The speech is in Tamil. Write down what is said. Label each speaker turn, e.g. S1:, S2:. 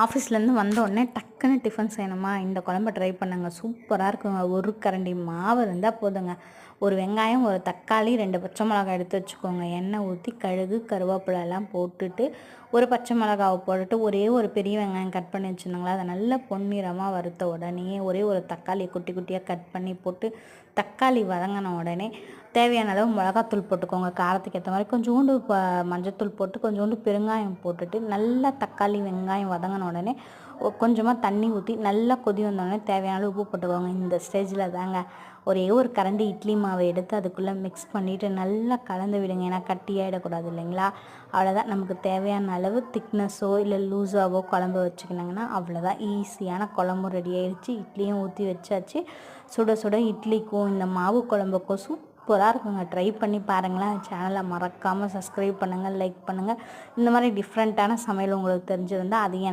S1: ஆஃபீஸ்லேருந்து வந்த உடனே டக்குன்னு டிஃபன் செய்யணுமா, இந்த குழம்ப ட்ரை பண்ணுங்க. சூப்பராக இருக்குங்க. ஒரு கரண்டி மாவு இருந்தால் போதுங்க. ஒரு வெங்காயம், ஒரு தக்காளி, 2 பச்சை மிளகாய் எடுத்து வச்சுக்கோங்க. எண்ணெய் ஊற்றி கடுகு, கருவேப்பிலை எல்லாம் போட்டுட்டு, ஒரு பச்சை மிளகாவை போட்டுட்டு, ஒரே ஒரு பெரிய வெங்காயம் கட் பண்ணி வச்சுருந்தாங்களா, அதை நல்லா பொன்னிறமாக வறுத்த உடனே ஒரே ஒரு தக்காளியை குட்டி குட்டியாக கட் பண்ணி போட்டு, தக்காளி வதங்கின உடனே தேவையான அளவு மிளகாத்தூள் போட்டுக்கோங்க. காரத்துக்கு ஏற்ற மாதிரி கொஞ்சோண்டு மஞ்சத்தூள் போட்டு, கொஞ்சோண்டு பெருங்காயம் போட்டுட்டு, நல்லா தக்காளி வெங்காயம் வதங்கின உடனே கொஞ்சமாக தண்ணி ஊற்றி நல்லா கொதி வந்தோடனே தேவையான அளவு உப்பு போட்டுக்கோங்க. இந்த ஸ்டேஜில் தாங்க ஒரே ஒரு கரண்டி இட்லி மாவை எடுத்து அதுக்குள்ளே மிக்ஸ் பண்ணிவிட்டு நல்லா கலந்து விடுங்க. ஏன்னா கட்டியாகிடக்கூடாது இல்லைங்களா. அவ்வளோதான். நமக்கு தேவையான அளவு திக்னஸோ இல்லை லூஸாவோ குழம்பு வச்சுக்கினாங்கன்னா அவ்வளோதான். ஈஸியான குழம்பு ரெடி ஆகிடுச்சு. இட்லியும் ஊற்றி வச்சாச்சு. சுட சுட இட்லிக்கும் இந்த மாவு குழம்புக்கும் சூப்பராக இருக்குங்க. ட்ரை பண்ணி பாருங்களேன். சேனலை மறக்காமல் சப்ஸ்கிரைப் பண்ணுங்கள், லைக் பண்ணுங்கள். இந்த மாதிரி டிஃப்ரெண்ட்டான சமையல் உங்களுக்கு தெரிஞ்சிருந்தால் அதையும்